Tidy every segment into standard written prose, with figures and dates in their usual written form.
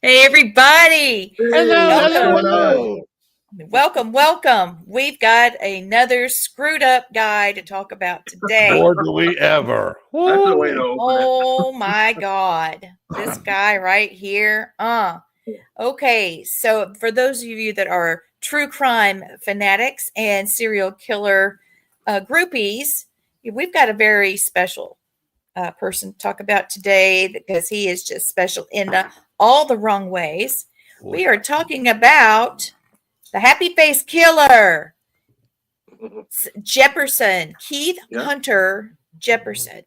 Hey, everybody. Hello. Welcome. We've got another screwed up guy to talk about today. Or do we ever? That's the way to open Oh my God. This guy right here. Okay. So for those of you that are true crime fanatics and serial killer groupies, we've got a very special person to talk about today because he is just special in all the wrong ways. We are talking about the Happy Face Killer, Jefferson, Keith Hunter Jefferson.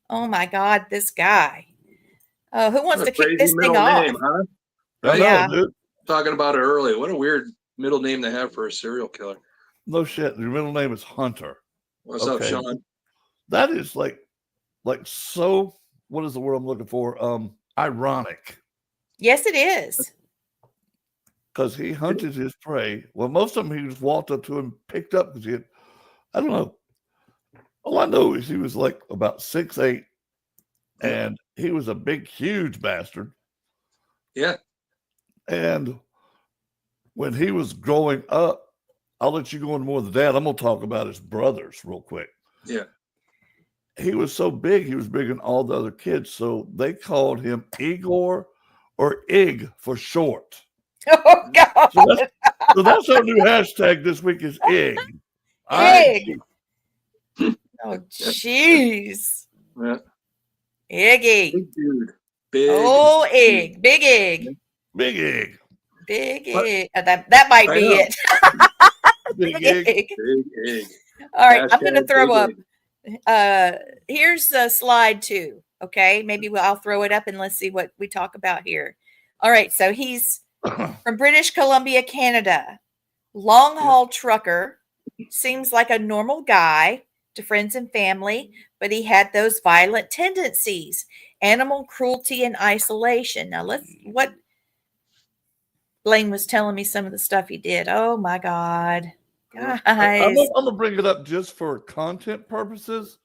Oh my God, this guy. Who wants to kick this thing off? Name, huh? Yeah. Dude. Talking about it earlier. What a weird middle name to have for a serial killer. No shit. Your middle name is Hunter. What's up, Sean? That is like so, what is the word I'm looking for? Ironic. Yes, it is. Because he hunted his prey. Well, most of them he just walked up to him, picked up because he had, I don't know. All I know is he was like about 6'8", and he was a big, huge bastard. Yeah. And when he was growing up, I'll let you go into more of the dad. I'm going to talk about his brothers real quick. Yeah. He was so big, he was bigger than all the other kids. So they called him Igor, or Ig for short. Oh, God. So that's our new hashtag this week is Ig. Ig. Oh, jeez. Yeah. Iggy. Big dude. Big. Oh, Ig. Big Ig. Big Ig. Big Egg. That might I be know. it. Big Big Egg. Egg. Big egg. All right, I'm going to Hashtag throw big up. egg. Here's the slide 2. Okay, maybe I'll throw it up and let's see what we talk about here. All right, so he's from British Columbia, Canada. Long haul trucker. Seems like a normal guy to friends and family, but he had those violent tendencies, animal cruelty and isolation. Now what Blaine was telling me some of the stuff he did. Oh my God. I'm Guys. gonna bring it up just for content purposes.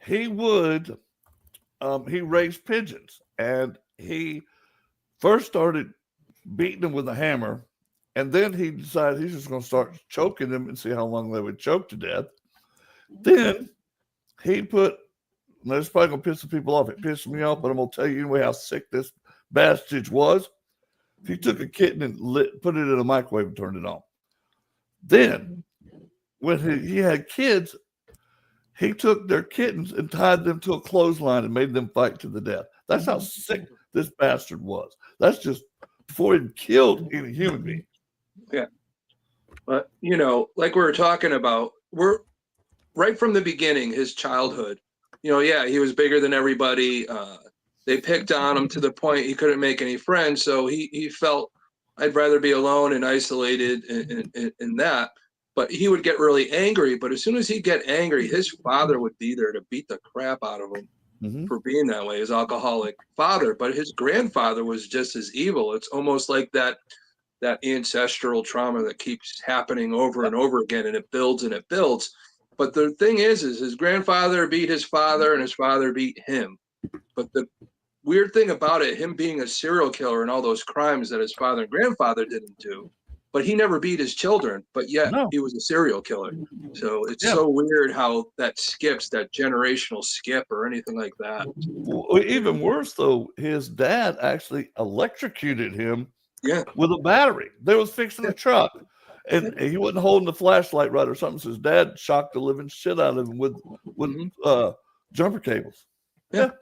He raised pigeons, and he first started beating them with a hammer, and then he decided he's just going to start choking them and see how long they would choke to death. Then he now this is probably going to piss some people off. It pissed me off, but I'm going to tell you anyway how sick this bastard was. He took a kitten and put it in a microwave and turned it on. Then, when he had kids, he took their kittens and tied them to a clothesline and made them fight to the death. That's how sick this bastard was. That's just before he killed any human being. Yeah. But, like we were talking about, we're right from the beginning, his childhood, he was bigger than everybody. They picked on him to the point he couldn't make any friends. So he felt I'd rather be alone and isolated in that. But he would get really angry. But as soon as he'd get angry, his father would be there to beat the crap out of him for being that way, his alcoholic father. But his grandfather was just as evil. It's almost like that ancestral trauma that keeps happening over and over again, and it builds and it builds. But the thing is his grandfather beat his father and his father beat him. But the weird thing about it, him being a serial killer and all those crimes that his father and grandfather didn't do, but he never beat his children, but yet he was a serial killer. So it's so weird how that skips, that generational skip or anything like that. Well, even worse, though, his dad actually electrocuted him with a battery. They was fixing a truck, and he wasn't holding the flashlight right or something, so his dad shocked the living shit out of him with jumper cables. Yeah.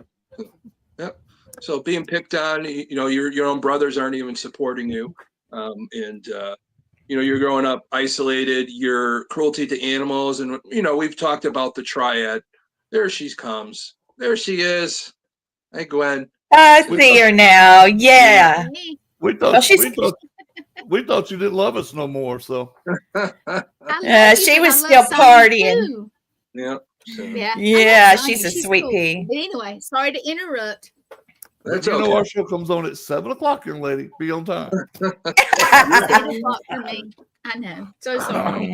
So being picked on, your own brothers aren't even supporting you. You're growing up isolated, your cruelty to animals. And, we've talked about the triad. There she comes. There she is. Hey, Gwen. I see her now. Yeah. We thought you didn't love us no more. So she was still partying. Yeah. Yeah, she's a sweet pea. But anyway, sorry to interrupt. That's okay. Our show comes on at 7:00, young lady. Be on time. 7 o'clock for me. I know. So sorry.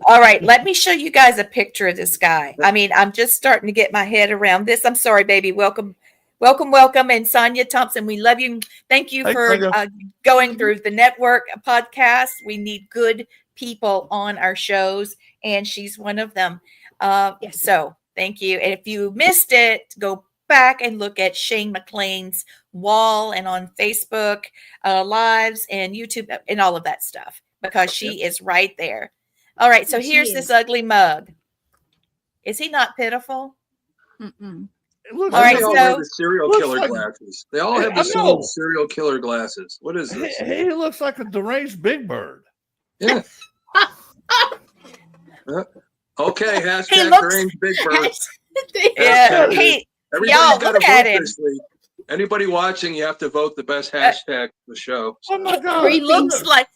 All right, let me show you guys a picture of this guy. I mean, I'm just starting to get my head around this. I'm sorry, baby. Welcome. And Sonia Thompson, we love you. Thank you for going through the network podcast. We need good people on our shows, and she's one of them. So thank you. And if you missed it, go back and look at Shane McLean's wall and on Facebook lives and YouTube and all of that stuff, because she is right there. All right. So here's this ugly mug. Is he not pitiful? Mm-mm. All right, they all have the serial killer glasses. They all have the same serial killer glasses. What is this? He looks like a deranged Big Bird. Yeah. Okay, hashtag deranged Big Bird. Yeah. Everybody's got to vote this week. Anybody watching, you have to vote the best hashtag for the show. Oh my God! He looks like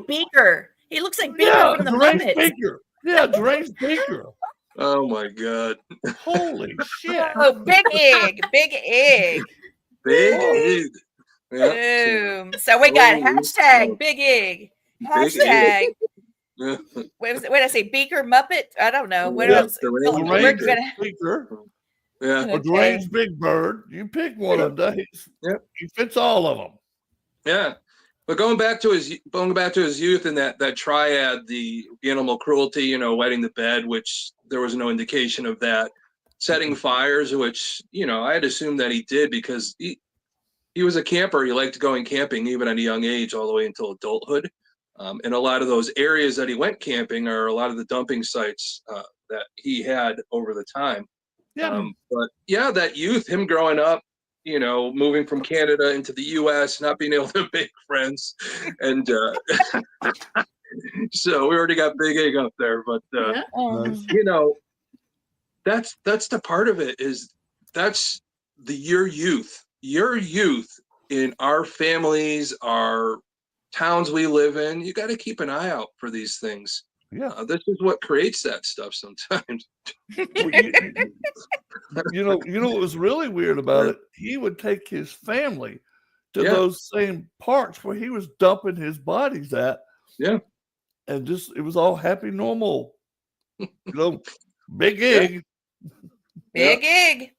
Beaker. He looks like Beaker from the Muppets. Beaker. Yeah, deranged Beaker. Oh my God! Holy shit! Oh, big egg. Big egg. Yeah. Boom. So we got hashtag big egg. Hashtag. What did I say? Beaker Muppet? I don't know. What else? We're gonna Beaker. Yeah. Or deranged Big Bird. You pick one of them. He fits all of them. Yeah. But going back to his youth and that triad, the animal cruelty, wetting the bed, which there was no indication of that, setting fires, which, I had assumed that he did because he was a camper. He liked going camping even at a young age, all the way until adulthood. And a lot of those areas that he went camping are a lot of the dumping sites that he had over the time. Yeah. But yeah, that youth, him growing up, you know, moving from Canada into the U.S., not being able to make friends, and so we already got Big Egg up there. But Yeah. Nice. you know, that's the part of it is that's your youth in our families, our towns we live in. You got to keep an eye out for these things. Yeah. This is what creates that stuff sometimes. Well, you know what was really weird about it? He would take his family to Yeah. those same parks where he was dumping his bodies at. Yeah. And just it was all happy, normal. You know, Big Yeah. Egg. Big Egg.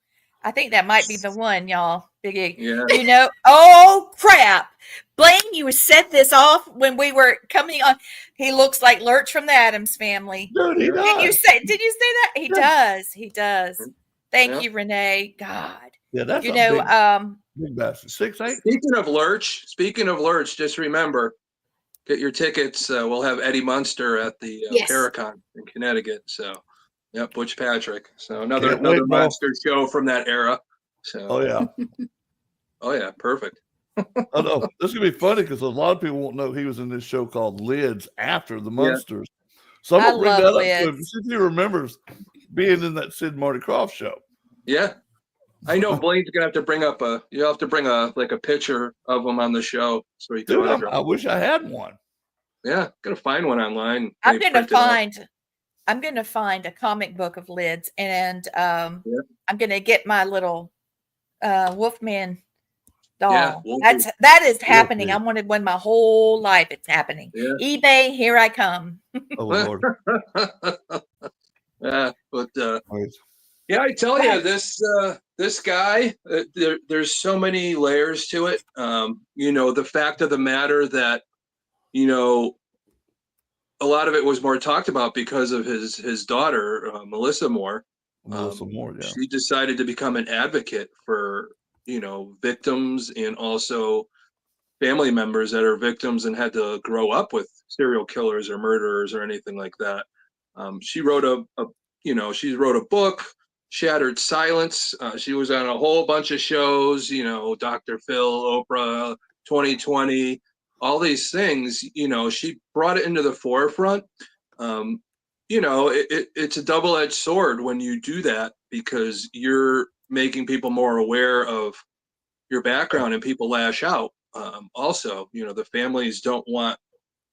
I think that might be the one, y'all. Big Egg. Yeah. You know, oh crap. Blaine, you set this off when we were coming on. He looks like Lurch from the Addams Family. Dude, he Did you does. say that? He does. He does. Thank Yeah. you, Renee. God. Yeah, that's You a know, big bastard. 6'8". Speaking of Lurch, just remember, get your tickets. We'll have Eddie Munster at the Yes. Paracon in Connecticut. So, yeah, Butch Patrick. So another Can't wait, Mo. monster show from that era. So, Oh yeah. oh yeah, perfect. I know. This is gonna be funny because a lot of people won't know he was in this show called Lids after the Munsters. So I'm I gonna bring love that up to him. Lids. See if he remembers being in that Sid and Marty Krofft show. Yeah, I know Blaine's gonna have to bring up you'll have to bring a picture of him on the show so you can Dude, autograph. I wish I had one. Yeah, gotta find one online. I'm They gonna print it out. find a comic book of Lids, and I'm gonna get my little Wolfman doll. Yeah, Wolfie. That is happening. Wolfie. I wanted one my whole life. It's happening. Yeah. eBay, here I come. Oh Lord. Yeah, but Nice. yeah, I tell you, this guy, there's so many layers to it. You know, the fact of the matter that, you know, a lot of it was more talked about because of his daughter, Melissa Moore. Melissa Moore, yeah. She decided to become an advocate for, you know, victims and also family members that are victims and had to grow up with serial killers or murderers or anything like that. She wrote she wrote a book, Shattered Silence. She was on a whole bunch of shows, you know, Dr. Phil, Oprah, 2020, all these things. You know, she brought it into the forefront. You know, it's a double-edged sword when you do that because you're making people more aware of your background and people lash out. Also, you know, the families don't want,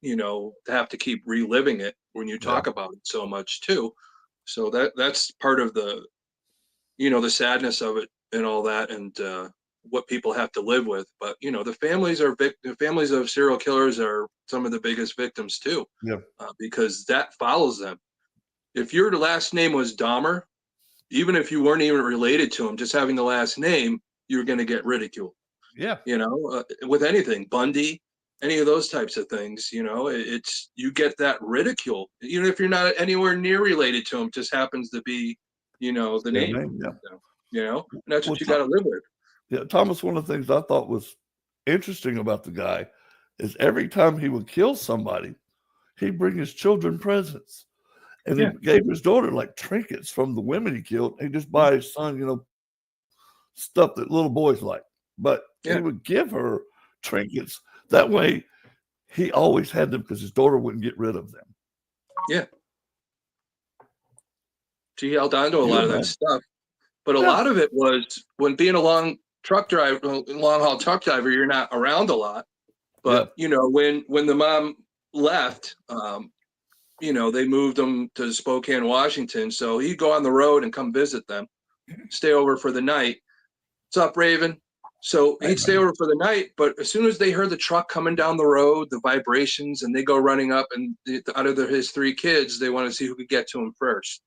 you know, to have to keep reliving it when you talk about it so much too. So that's part of the, you know, the sadness of it and all that, and what people have to live with. But you know, the families of serial killers are some of the biggest victims too. Yeah. Because that follows them. If your last name was Dahmer, even if you weren't even related to him, just having the last name, you're going to get ridiculed. Yeah. You know, with anything, Bundy, any of those types of things, you know, you get that ridicule, even if you're not anywhere near related to him, just happens to be, you know, the Their name. yeah. You know, and that's what Well, you got to live with. Yeah, Thomas, one of the things I thought was interesting about the guy is every time he would kill somebody, he'd bring his children presents. And he gave his daughter like trinkets from the women he killed. He'd just buy his son, you know, stuff that little boys like. But he would give her trinkets. That way, he always had them because his daughter wouldn't get rid of them. Yeah. She held on to a lot of that stuff. But a lot of it was when being a long haul truck driver, you're not around a lot. But, you know, when the mom left, you know, they moved him to Spokane, Washington. So he'd go on the road and come visit them, stay over for the night. What's up, Raven? So he'd stay over for the night, but as soon as they heard the truck coming down the road, the vibrations, and they go running up, and out of his 3 kids, they want to see who could get to him first.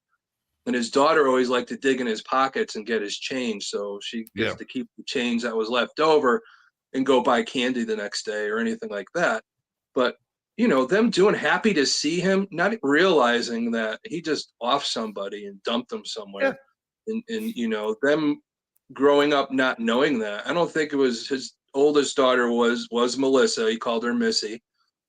And his daughter always liked to dig in his pockets and get his change, so she gets to keep the change that was left over and go buy candy the next day or anything like that. But you know, them doing happy to see him, not realizing that he just off somebody and dumped them somewhere, and you know, them growing up not knowing that. I don't think it was his oldest daughter was Melissa. He called her Missy.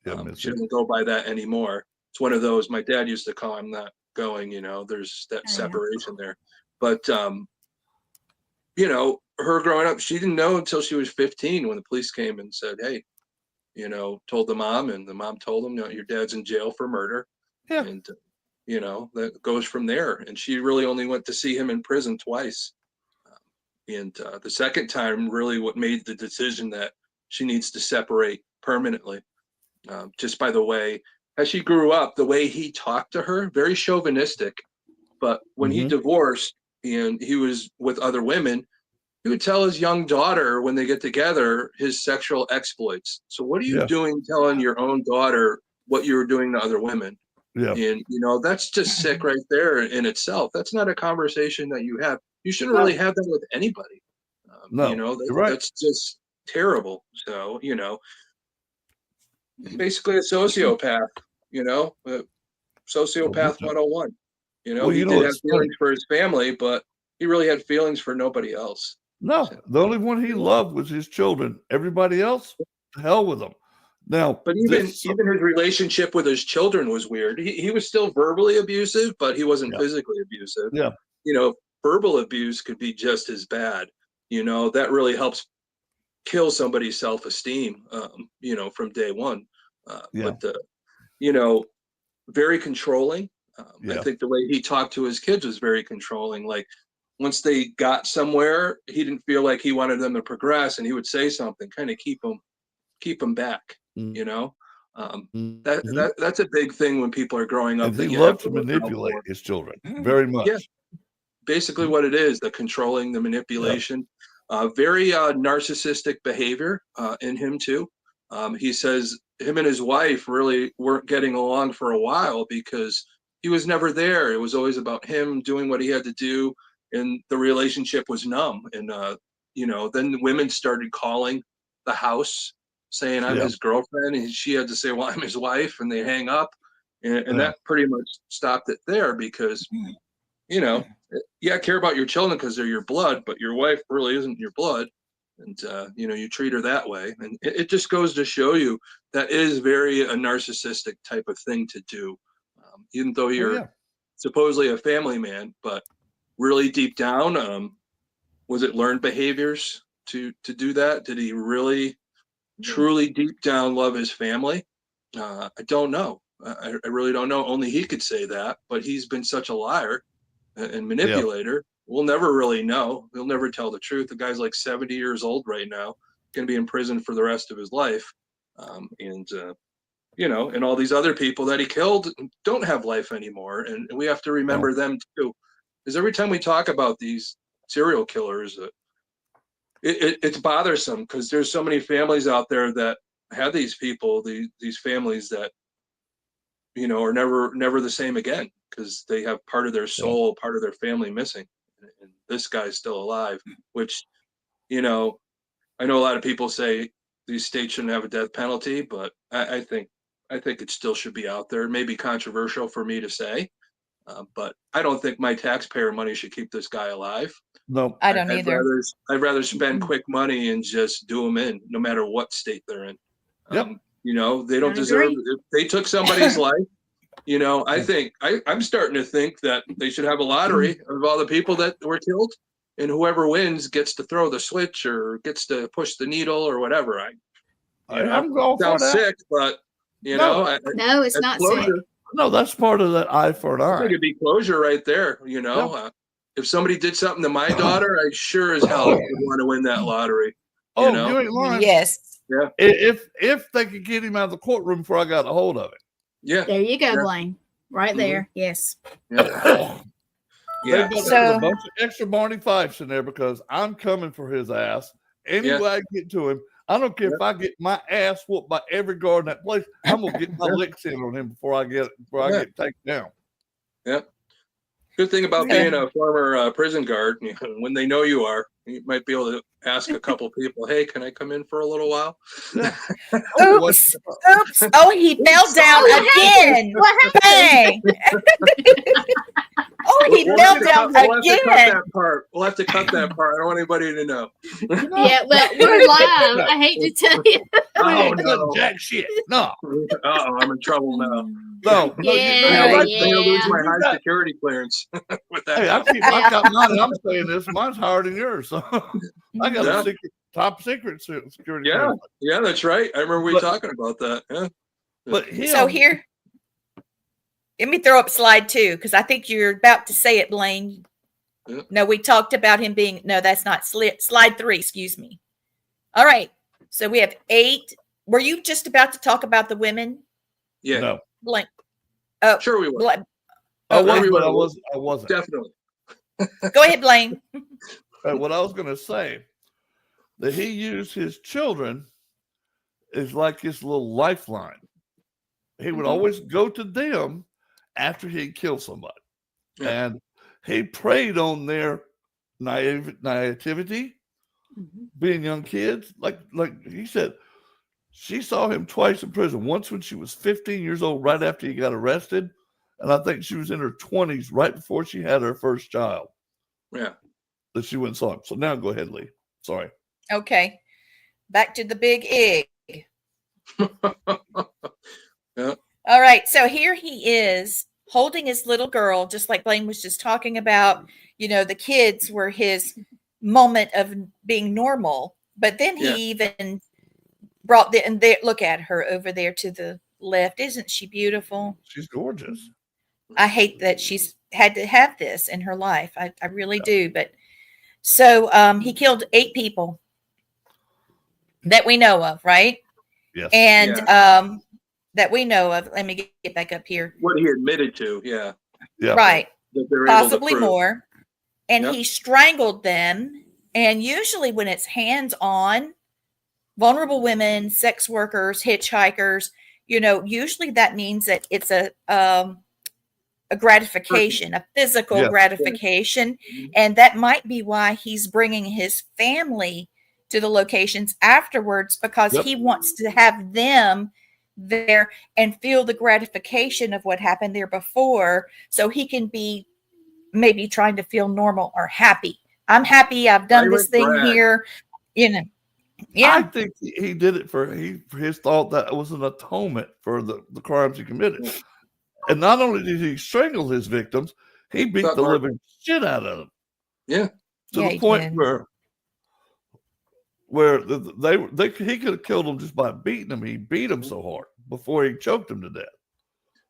She doesn't go by that anymore. It's one of those my dad used to call him that going, you know, there's that separation there. But you know, her growing up, she didn't know until she was 15 when the police came and said, hey, you know, told the mom, and the mom told him, no, your dad's in jail for murder. Yeah. And, you know, that goes from there. And she really only went to see him in prison twice. And the second time really what made the decision that she needs to separate permanently. Just by the way, as she grew up, the way he talked to her, very chauvinistic. But when he divorced and he was with other women, he would tell his young daughter when they get together his sexual exploits. So what are you doing telling your own daughter what you were doing to other women? Yeah. And, you know, that's just sick right there in itself. That's not a conversation that you have. You shouldn't really have that with anybody. No, you know, you're right. that's just terrible. So, you know, basically a sociopath, you know, sociopath 101. You know, Well, he you know, did have it's feelings for his family, but he really had feelings for nobody else. No, So, the only one he loved was his children. Everybody else, to hell with them. Now, but even his relationship with his children was weird. He was still verbally abusive, but he wasn't physically abusive. Yeah. You know, verbal abuse could be just as bad. You know, that really helps kill somebody's self-esteem, you know, from day one. But, you know, very controlling. I think the way he talked to his kids was very controlling. Like once they got somewhere, he didn't feel like he wanted them to progress, and he would say something, kind of keep them back, you know? That's a big thing when people are growing up. And that he you have loved to to look out manipulate for. his children very much. Yeah, basically what it is, the controlling, the manipulation, very narcissistic behavior in him too. He says him and his wife really weren't getting along for a while because he was never there. It was always about him doing what he had to do, and the relationship was numb. And you know, then the women started calling the house saying I'm his girlfriend, and she had to say, well, I'm his wife, and they hang up. And that pretty much stopped it there because, you know, I care about your children because they're your blood, but your wife really isn't your blood. And, you know, you treat her that way. And it just goes to show you that is very a narcissistic type of thing to do. Even though you're supposedly a family man, but really deep down, was it learned behaviors to do that? Did he really, truly deep down love his family? I don't know. I really don't know. Only he could say that, but he's been such a liar and manipulator. We'll never really know. He'll never tell the truth. The guy's like 70 years old right now, going to be in prison for the rest of his life. You know, and all these other people that he killed don't have life anymore. And we have to remember them too. Because every time we talk about these serial killers, it's bothersome because there's so many families out there that have these people, these families that, you know, are never the same again because they have part of their soul, part of their family missing. And this guy's still alive, which, you know, I know a lot of people say these states shouldn't have a death penalty, but I think it still should be out there. It may be controversial for me to say, but I don't think my taxpayer money should keep this guy alive. No, I don't either. I'd rather spend quick money and just do them in, no matter what state they're in. You know, they don't deserve. If they took somebody's life, you know, I think I'm starting to think that they should have a lottery of all the people that were killed, and whoever wins gets to throw the switch or gets to push the needle or whatever. I'm going for that. Sounds sick, but you know, no, it's not sick. No, that's part of that eye for an eye. I think it'd be closure right there. You know, if somebody did something to my daughter, I sure as hell would want to win that lottery. You know? You ain't lying. Yes. Yeah. If they could get him out of the courtroom before I got a hold of it. Yeah. There you go, Blaine. Right there. Yes. Yeah. Yeah. So a bunch of extra Barney Fifes in there because I'm coming for his ass. Any way I get to him. I don't care if I get my ass whooped by every guard in that place. I'm gonna get my licks in on him before I get taken down. Yeah. Good thing about being a former prison guard, you know, when they know you are, you might be able to ask a couple people, "Hey, can I come in for a little while?" Oops! Oh, he fell down again. Bang! Oh, he fell down again. We'll have to cut that part. I don't want anybody to know. Yeah, well, we're live. I hate to tell you. Oh, no. Jack shit. No. I'm in trouble now. No, no, Yeah, you're right. I'm gonna lose yeah. my You high got- security clearance with that. Hey, happening. I've got mine. And I'm saying this. Mine's higher than yours. So I got Yeah. a top secret security. Yeah, clearance. yeah, that's right. I remember we But- talking about that. Yeah. But him, So here, let me throw up slide 2 because I think you're about to say it, Blaine. Yeah. No, we talked about him being. No, that's not slide 3. Excuse me. All right. So we have 8. Were you just about to talk about the women, Yeah, no, Blaine? Oh, sure we will. Blaine. I Okay. was, but I will. was. I wasn't. Definitely. Go ahead, Blaine. What I was going to say, that he used his children is like his little lifeline. He would always go to them after he'd kill somebody. Yeah. And he preyed on their naivety, being young kids. Like he said, she saw him twice in prison. Once when she was 15 years old, right after he got arrested. And I think she was in her 20s, right before she had her first child. Yeah. That she went and saw him. So now go ahead, Lee. Sorry. Okay. Back to the big egg. Yeah. All right. So here he is holding his little girl, just like Blaine was just talking about. You know, the kids were his moment of being normal. But then he even brought and there, look at her over there to the left. Isn't she beautiful? She's gorgeous. I hate that she's had to have this in her life. I really do. But so he killed 8 people that we know of, right? Yes. And that we know of. Let me get back up here. What he admitted to, yeah. Yeah. Right. That they're able to Possibly prove. more. And Yep. he strangled them. And usually when it's hands-on, vulnerable women, sex workers, hitchhikers, you know, usually that means that it's a gratification, a physical Yeah. gratification. And that might be why he's bringing his family to the locations afterwards, because Yep. he wants to have them there and feel the gratification of what happened there before, so he can be maybe trying to feel normal or happy. I'm happy I've done this thing here, you know. I think he did it for his thought that it was an atonement for the crimes he committed. And not only did he strangle his victims, he beat the living shit out of them. Yeah. To the point where he could have killed them just by beating them. He beat them so hard before he choked them to death.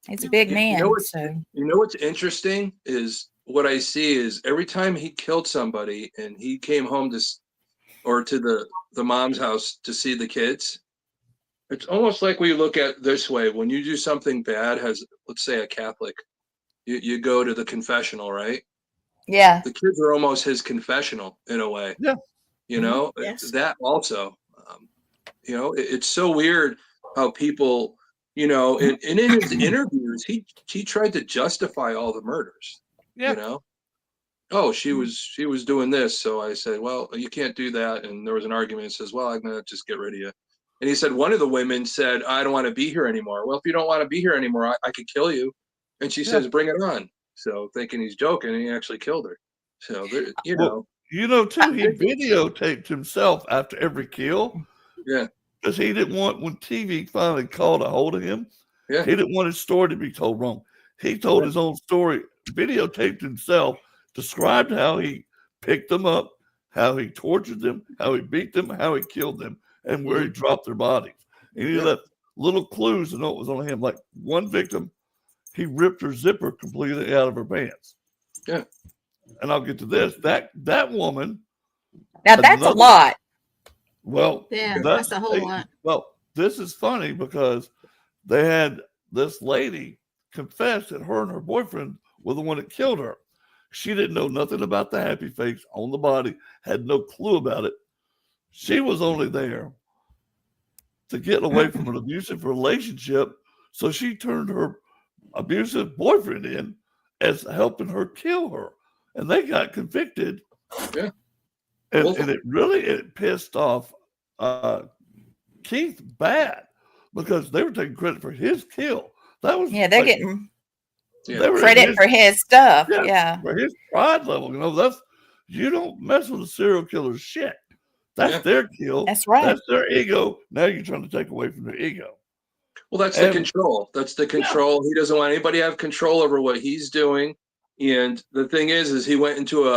He's a big man. You know what's interesting is what I see is every time he killed somebody and he came home to the mom's house to see the kids, it's almost like we look at this way. When you do something bad, let's say a Catholic, you go to the confessional, right? Yeah. The kids are almost his confessional in a way. Yeah. You know, Yes. that also, you know, it's so weird how people, you know, in his interviews, he tried to justify all the murders. Yeah. You know, oh, she was doing this, so I said, well, you can't do that, and there was an argument. It says, well, I'm gonna just get rid of you. And he said one of the women said, I don't want to be here anymore. Well, if you don't want to be here anymore, I could kill you. And she says, bring it on. So thinking he's joking, and he actually killed her. So there, you know. You know, too, he videotaped himself after every kill. Yeah. Because he didn't want, when TV finally called a hold of him, he didn't want his story to be told wrong. He told his own story, videotaped himself, described how he picked them up, how he tortured them, how he beat them, how he killed them, and where he dropped their bodies. And he left little clues to know it was on him. Like one victim, he ripped her zipper completely out of her pants. Yeah. And I'll get to this. That woman. Now that's a lot. Well, yeah, that's a whole lot. Well, this is funny because they had this lady confess that her and her boyfriend were the one that killed her. She didn't know nothing about the happy face on the body, had no clue about it. She was only there to get away from an abusive relationship. So she turned her abusive boyfriend in as helping her kill her. And they got convicted. Yeah. And it pissed off Keith bad because they were taking credit for his kill. That was they're getting credit for his stuff. Yeah. For his pride level. You know, you don't mess with a serial killer's shit. That's their kill. That's right. That's their ego. Now you're trying to take away from their ego. Well, that's the And control. That's the control. He doesn't want anybody to have control over what he's doing. And the thing is he went into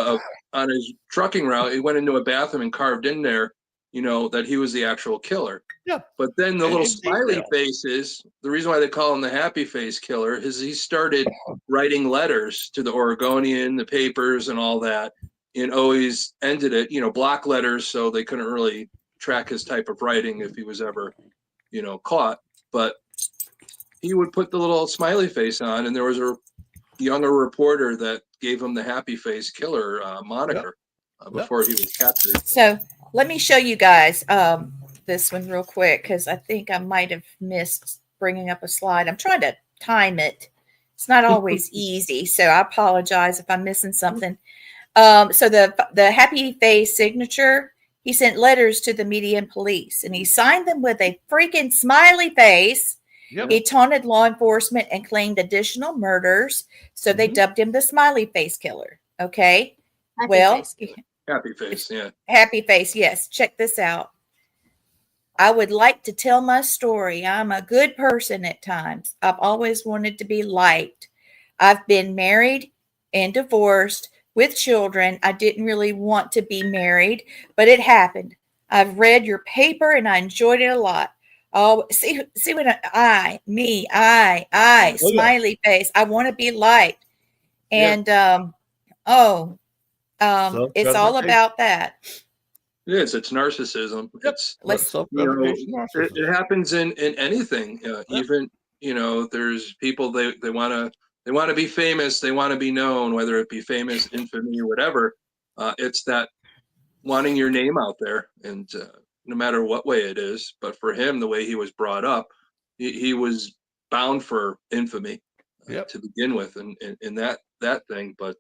on his trucking route, he went into a bathroom and carved in there, that he was the actual killer. yeah, But then the and little in smiley detail. faces, the reason why they call him the happy face killer is he started writing letters to the Oregonian, the papers, and all that, and always ended it, block letters, so they couldn't really track his type of writing if he was ever, caught. But he would put the little smiley face on, and there was a younger reporter that gave him the happy face killer moniker before he was captured. So let me show you guys this one real quick because I think I might have missed bringing up a slide. I'm trying to time it. It's not always easy, so I apologize if I'm missing something. So the happy face signature, he sent letters to the media and police, and he signed them with a freaking smiley face. Yep. He taunted law enforcement and claimed additional murders, so they dubbed him the smiley face killer. Okay. Happy face, yeah. Happy face, yes. Check this out. I would like to tell my story. I'm a good person at times. I've always wanted to be liked. I've been married and divorced with children. I didn't really want to be married, but it happened. I've read your paper and I enjoyed it a lot. Oh, see what smiley face. I want to be liked. And it's all about that. It is. It's narcissism. Yep. It's it happens in anything. Even there's people they want to be famous. They want to be known, whether it be famous, infamy, or whatever. It's that wanting your name out there, and no matter what way it is. But for him, the way he was brought up, he was bound for infamy to begin with, and that thing. But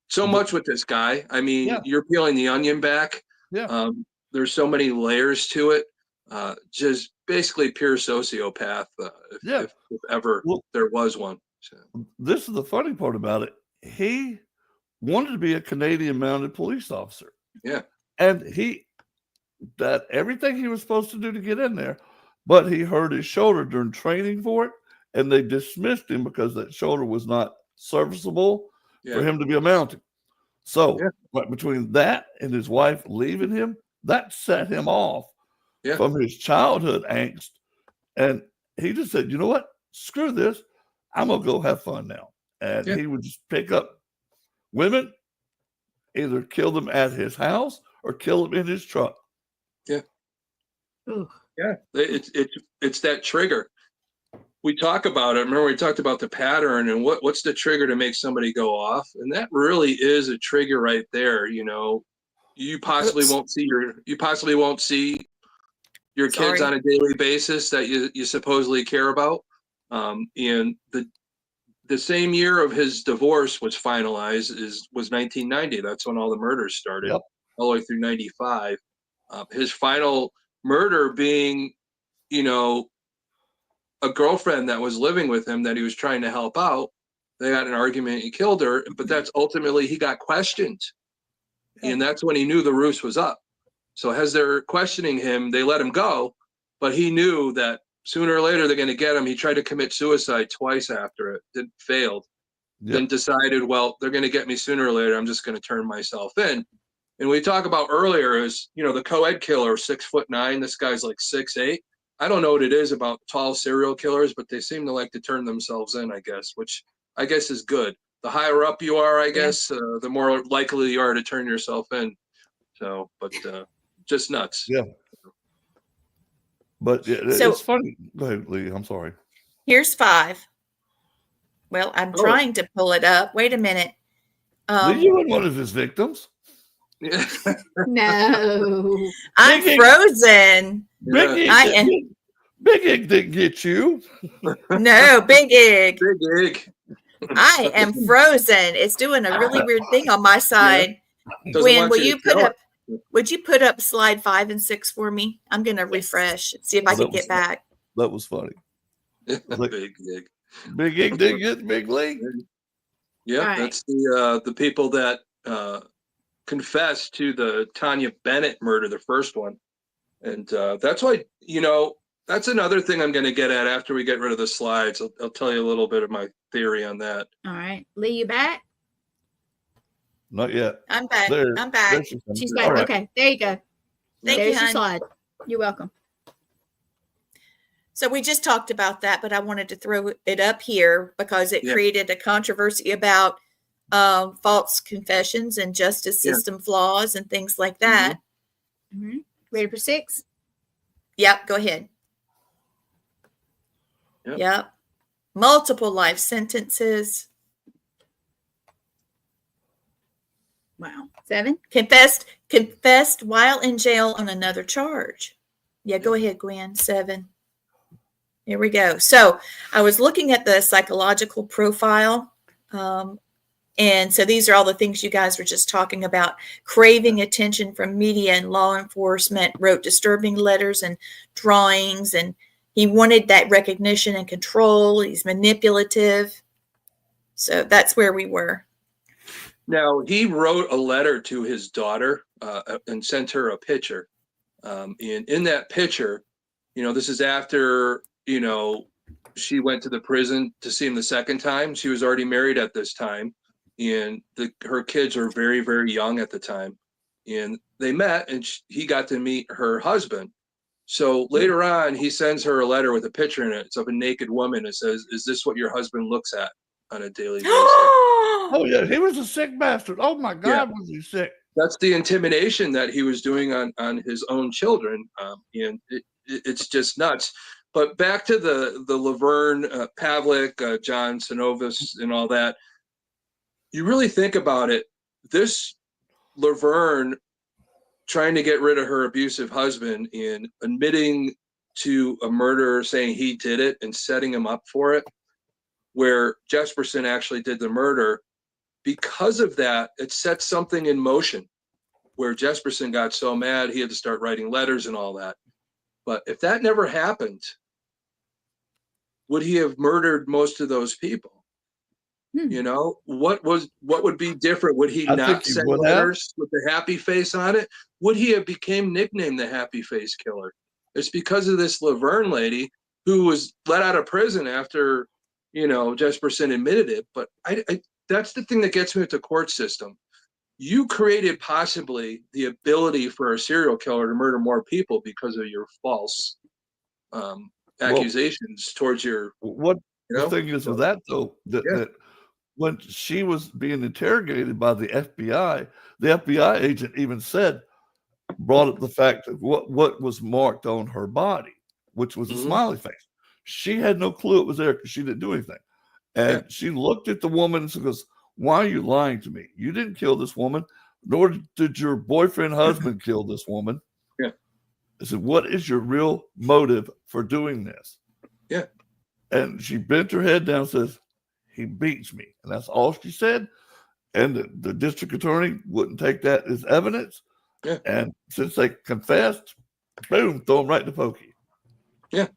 so much with this guy. I mean, you're peeling the onion back. Yeah. There's so many layers to it. Just basically pure sociopath, if ever there was one. So. This is the funny part about it. He wanted to be a Canadian mounted police officer. Yeah. And he did everything he was supposed to do to get in there, but he hurt his shoulder during training for it, and they dismissed him because that shoulder was not serviceable for him to be a mounted. So between that and his wife leaving him, that set him off from his childhood angst. And he just said, you know what? Screw this. I'm going to go have fun now. And he would just pick up women, either kill them at his house or kill them in his truck. Yeah. Ooh. Yeah. It's that trigger. We talk about it. Remember, we talked about the pattern and what's the trigger to make somebody go off, and that really is a trigger right there. You possibly won't see your kids on a daily basis that you supposedly care about. And the same year of his divorce was finalized was 1990. That's when all the murders started, all the way through 95. His final murder being, a girlfriend that was living with him that he was trying to help out. They got in an argument, he killed her, but that's ultimately he got questioned. And that's when he knew the roost was up. So as they're questioning him, they let him go, but he knew that sooner or later they're going to get him. He tried to commit suicide twice after it, failed. Then decided, well, they're going to get me sooner or later. I'm just going to turn myself in. And we talk about earlier is, the co-ed killer, 6'9". This guy's like 6'8". I don't know what it is about tall serial killers, but they seem to like to turn themselves in, I guess, which I guess is good. The higher up you are, I guess, the more likely you are to turn yourself in. So, but just nuts. Yeah. But it's funny. Go ahead, Lee. I'm sorry. Here's 5. Well, I'm trying to pull it up. Wait a minute. Lee, you were one of his victims. No. I'm frozen. Big Ig didn't get you. No, Big Ig. Big Ig. I am frozen. It's doing a really weird thing on my side. Gwen, would you put up slide 5 and 6 for me? I'm going to refresh, see if I can get back. That was funny. Big Ig. Big Ig didn't get Big Lee. Yeah, that's the people that confessed to the Tanya Bennett murder, the first one. And that's why, That's another thing I'm going to get at after we get rid of the slides. I'll tell you a little bit of my theory on that. All right. Lee, you back? Not yet. I'm back. There, I'm back. there she comes. She's All back. right. Okay. There you go. Thank There's you, your hon. slide. You're welcome. So we just talked about that, but I wanted to throw it up here because it created a controversy about false confessions and justice system flaws and things like that. Mm-hmm. Ready for 6? Yep, go ahead. Yep. Multiple life sentences. Wow. 7? Confessed while in jail on another charge. Yeah, go ahead, Gwen. 7. Here we go. So I was looking at the psychological profile. And so these are all the things you guys were just talking about. Craving attention from media and law enforcement, wrote disturbing letters and drawings, and he wanted that recognition and control. He's manipulative. So that's where we were. Now, he wrote a letter to his daughter and sent her a picture. In that picture, this is after, she went to the prison to see him the second time. She was already married at this time. And her kids were very, very young at the time. And they met, and he got to meet her husband. So later on, he sends her a letter with a picture in it. It's of a naked woman. It says, "Is this what your husband looks at on a daily basis?" Oh, yeah. He was a sick bastard. Oh, my God, was he sick? That's the intimidation that he was doing on his own children. And it's just nuts. But back to the Laverne, Pavlik, John Synovus, and all that. You really think about it, this Laverne trying to get rid of her abusive husband and admitting to a murder, saying he did it and setting him up for it, where Jesperson actually did the murder. Because of that, it set something in motion where Jesperson got so mad he had to start writing letters and all that. But if that never happened, would he have murdered most of those people? What would be different? Would he not send letters with the happy face on it? Would he have became nicknamed the Happy Face Killer? It's because of this Laverne lady who was let out of prison after, Jesperson admitted it. But I that's the thing that gets me with the court system. You created possibly the ability for a serial killer to murder more people because of your false accusations towards your. The thing is with that, though, that when she was being interrogated by the FBI agent even brought up the fact of what was marked on her body, which was a smiley face. She had no clue it was there because she didn't do anything. And she looked at the woman and goes, "Why are you lying to me? You didn't kill this woman, nor did your boyfriend husband kill this woman." Yeah. I said, "What is your real motive for doing this?" Yeah. And she bent her head down and says, "He beats me." And that's all she said. And the district attorney wouldn't take that as evidence. Yeah. And since they confessed, boom, throw them right in the pokey. Yeah.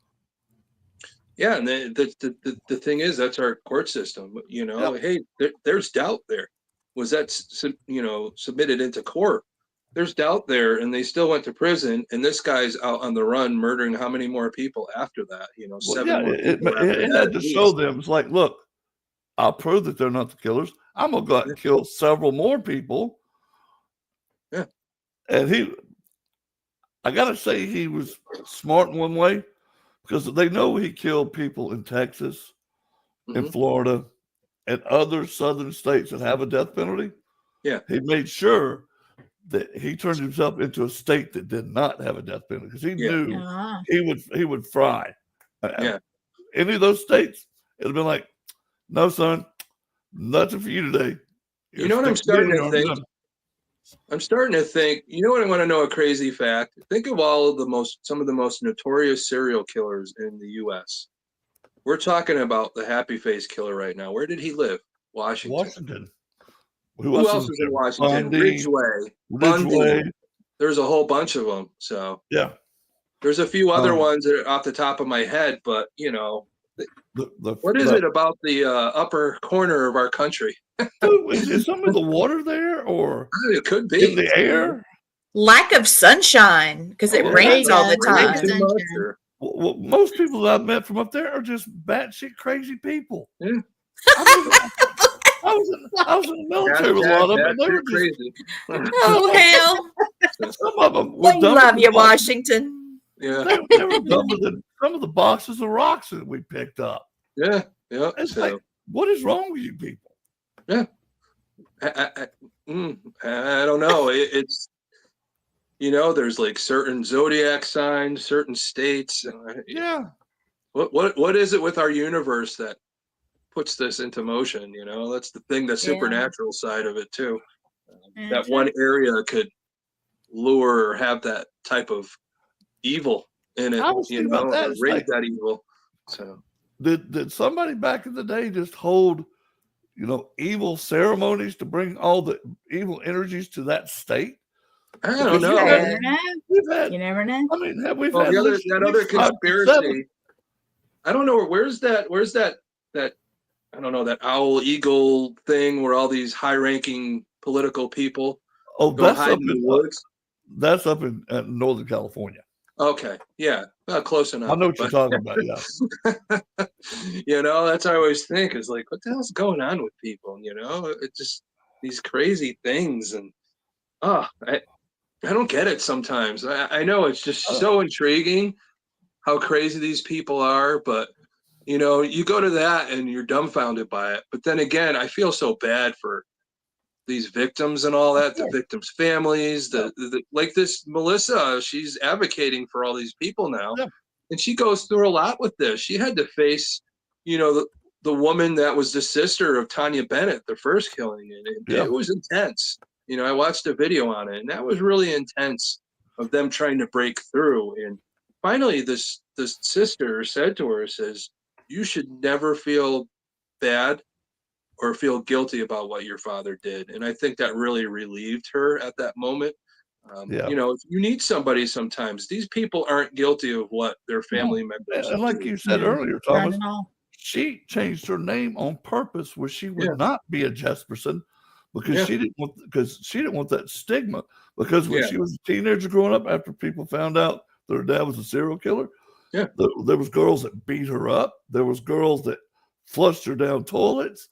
Yeah. And the thing is, that's our court system. Hey, there's doubt there. Was that, submitted into court? There's doubt there, and they still went to prison. And this guy's out on the run, murdering how many more people after that? 7 more people. It had to show them. It's like, look, I'll prove that they're not the killers. I'm gonna go out and kill several more people. Yeah. And I gotta say, he was smart in one way because they know he killed people in Texas, in Florida, and other southern states that have a death penalty. Yeah. He made sure that he turned himself into a state that did not have a death penalty because he knew he would fry. Any of those states, it'd been like, "No, son, nothing for you today." You know what I'm starting to think? I'm starting to think, what I want to know, a crazy fact. Think of some of the most notorious serial killers in the U.S. We're talking about the Happy Face Killer right now. Where did he live? Washington. Who else was in Washington? Bundy. There's a whole bunch of them. So yeah, there's a few other ones that are off the top of my head, but what is it about the upper corner of our country? Is some of the water there, or it could be in the air? Lack of sunshine, because it rains all the time. Well, most people that I've met from up there are just batshit crazy people. Yeah. I was in the military with a lot of them, and they were just crazy. Oh hell! some of them were We dumber love than you, boxes. Washington. Yeah. They were dumber than some of the boxes of rocks that we picked up. Yeah. Yeah. It's So, like, what is wrong with you people? yeah. I don't know. It's, there's like certain zodiac signs, certain states. Yeah. What is it with our universe that puts this into motion? That's the thing, the supernatural side of it too. That one area could lure or have that type of evil in it, I was thinking about that. or It's raise like, that evil. So did somebody back in the day just hold, evil ceremonies to bring all the evil energies to that state? I don't Because You know. never know. We've had, You never know. I mean, we've Well, had that other 5 to 7. conspiracy. I don't know where's that I don't know, that owl eagle thing where all these high-ranking political people Oh, go hide in the woods. That's up in Northern California. Okay, yeah, well, close enough. I know what you're talking about. Yeah, That's what I always think is like, what the hell's going on with people? It's just these crazy things, and I don't get it sometimes. I know it's just so intriguing how crazy these people are, but you go to that and you're dumbfounded by it. But then again, I feel so bad for these victims and all that, the victims' families, like this Melissa, she's advocating for all these people now. Yeah. And she goes through a lot with this. She had to face, the woman that was the sister of Tanya Bennett, the first killing. And it was intense. I watched a video on it, and that was really intense, of them trying to break through. And finally, this sister said to her, says, you should never feel bad or feel guilty about what your father did. And I think that really relieved her at that moment. You need somebody sometimes. These people aren't guilty of what their family members and like do. you said earlier, Not Thomas, at all. she changed her name on purpose where she would not be a Jesperson because she didn't want that stigma. Because when she was a teenager growing up, after people found out that her dad was a serial killer, there was girls that beat her up. There was girls that flushed her down toilets.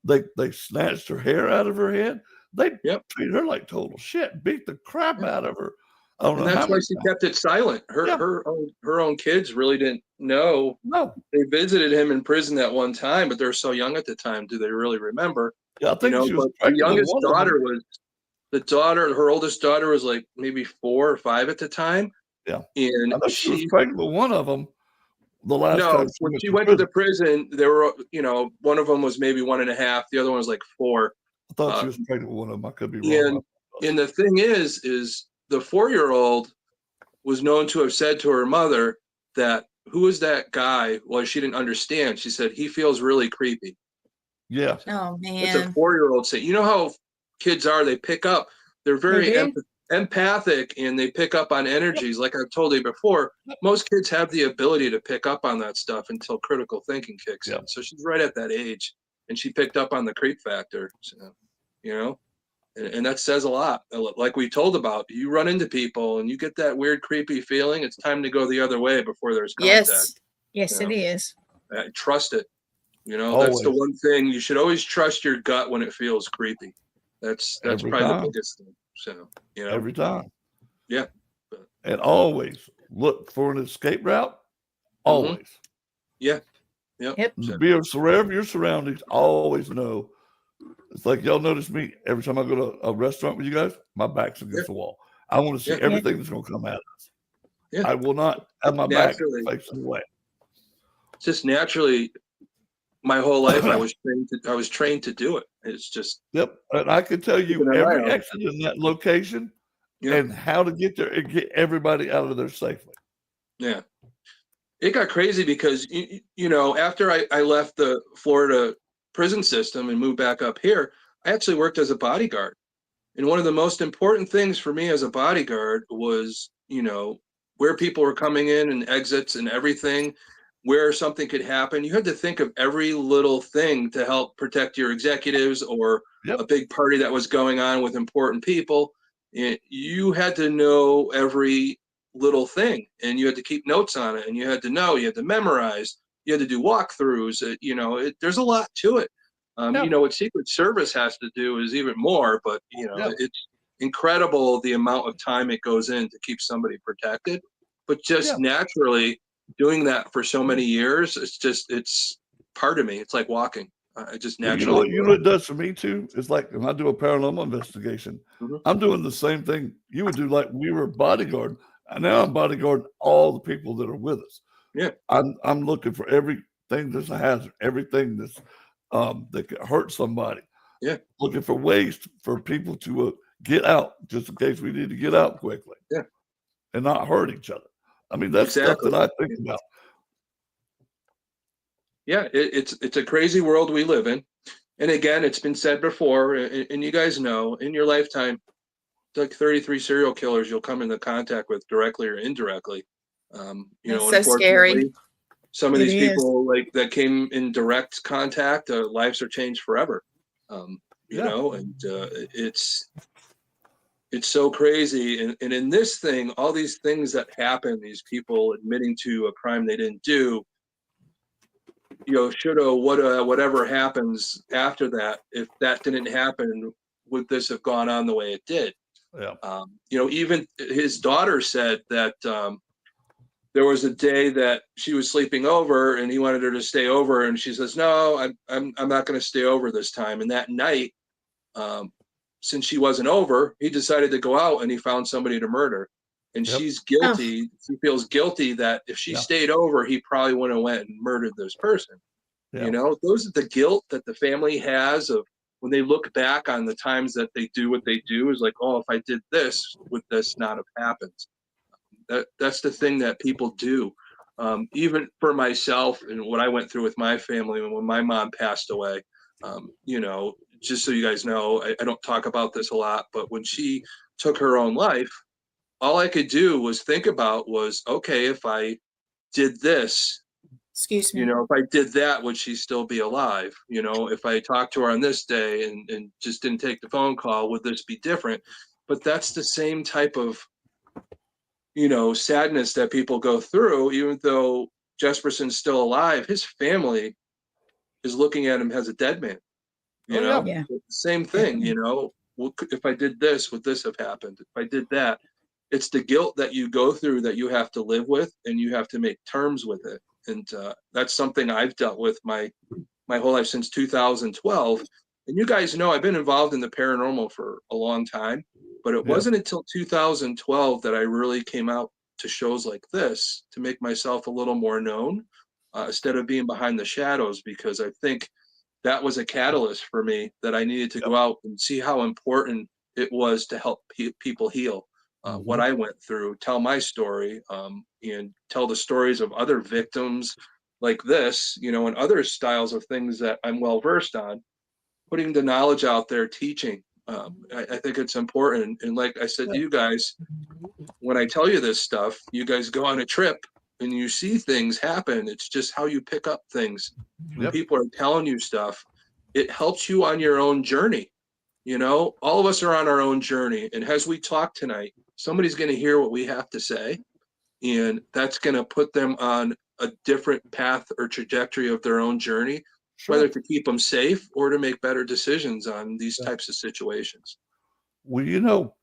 They snatched her hair out of her head. They treated her like total shit, beat the crap out of her. I don't know. And that's why she kept it silent. Her own kids really didn't know. No. They visited him in prison that one time, but they're so young at the time. Do they really remember? Yeah, I think she was but the pregnant with youngest one of daughter her oldest daughter was like maybe 4 or 5 at the time. Yeah. And I know she was pregnant with one of them. The last time when she went to the prison, there were, one of them was maybe 1.5. The other one was like 4. I thought she was pregnant with one of them. I could be wrong. And the thing is the 4-year-old was known to have said to her mother that, who is that guy? Well, she didn't understand. She said, he feels really creepy. Yeah. Oh It's a man. 4-year-old saying, how kids are, they pick up, they're very empathic, and they pick up on energies. Like I've told you before, most kids have the ability to pick up on that stuff until critical thinking kicks in. So she's right at that age, and she picked up on the creep factor. So, and that says a lot. Like we told about, you run into people and you get that weird, creepy feeling. It's time to go the other way before there's contact. Yes, it is. Trust it. Always. That's the one thing. You should always trust your gut when it feels creepy. That's Every probably time. the biggest thing. So, Every time. Yeah. And always look for an escape route. Always. Yeah. Yep. Wherever your surroundings, always know. It's like y'all notice me every time I go to a restaurant with you guys, my back's against the wall. I want to see everything that's going to come at us. Yeah. I will not have my back facing away. Just naturally, my whole life I was trained to do it. It's just And I can tell you every exit in that location and how to get there and get everybody out of there safely. Yeah. It got crazy because after I left the Florida prison system and moved back up here, I actually worked as a bodyguard. And one of the most important things for me as a bodyguard was, where people were coming in and exits and everything, where something could happen. You had to think of every little thing to help protect your executives or a big party that was going on with important people. You had to know every little thing, and you had to keep notes on it, and you had to know, you had to memorize, you had to do walkthroughs. You know, there's a lot to it. You know, what Secret Service has to do is even more, but you know, it's incredible the amount of time it goes in to keep somebody protected. But just naturally doing that for so many years, it's part of me. It's like walking. I just naturally. You know what it does for me too? It's like when I do a paranormal investigation, I'm doing the same thing you would do. Like we were bodyguard, and now I'm bodyguarding all the people that are with us. Yeah, I'm looking for everything that's a hazard, everything that's that could hurt somebody. Yeah, looking for ways for people to get out, just in case we need to get out quickly. Yeah, and not hurt each other. I mean, that's stuff that I think about. Yeah, it's a crazy world we live in, and again, it's been said before, and you guys know, in your lifetime, like 33 serial killers you'll come into contact with directly or indirectly. You know, so unfortunately, scary. some of these people like that came in direct contact, lives are changed forever. You know, and it's so crazy. And in this thing, all these things that happen, these people admitting to a crime they didn't do, you know, shoulda, woulda, whatever happens after that, if that didn't happen, would this have gone on the way it did? Yeah. You know, even his daughter said that there was a day that she was sleeping over and he wanted her to stay over, and she says, "No, I'm not going to stay over this time." And that night, since she wasn't over, he decided to go out and he found somebody to murder. And she's guilty. She feels guilty that if she stayed over, he probably wouldn't have went and murdered this person. You know, those are the guilt that the family has of when they look back on the times that they do what they do, is like, oh, if I did this, would this not have happened? That's the thing that people do. Even for myself and what I went through with my family when my mom passed away, you know, just so you guys know, I don't talk about this a lot, but when she took her own life, all I could do was think about was, okay, if I did this, Excuse me. you know, if I did that, would she still be alive? You know, if I talked to her on this day and just didn't take the phone call, would this be different? But that's the same type of, you know, sadness that people go through. Even though Jesperson's still alive, his family is looking at him as a dead man. You know, same thing. You know, if I did this, would this have happened? If I did that, it's the guilt that you go through that you have to live with, and you have to make terms with it. And that's something I've dealt with my whole life since 2012. And you guys know I've been involved in the paranormal for a long time, but it wasn't until 2012 that I really came out to shows like this to make myself a little more known, instead of being behind the shadows, because I think that was a catalyst for me that I needed to go out and see how important it was to help people heal. What I went through, tell my story, and tell the stories of other victims like this, you know, and other styles of things that I'm well versed on, putting the knowledge out there, teaching. I think it's important. And like I said to you guys, when I tell you this stuff, you guys go on a trip and you see things happen. It's just how you pick up things. When people are telling you stuff, it helps you on your own journey. You know, all of us are on our own journey. And as we talk tonight, somebody's going to hear what we have to say, and that's going to put them on a different path or trajectory of their own journey, whether to keep them safe or to make better decisions on these types of situations. Well, you know,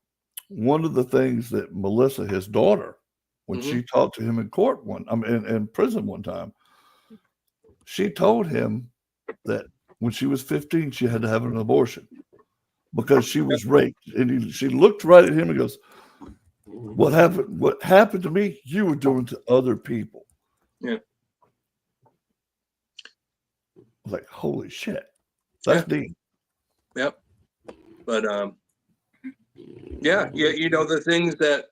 one of the things that Melissa, his daughter, when she talked to him in court in prison one time, she told him that when she was 15, she had to have an abortion because she was raped. And she looked right at him and goes, what happened to me, you were doing to other people. Yeah. I was like, holy shit. That's deep. Yep. But you know, the things that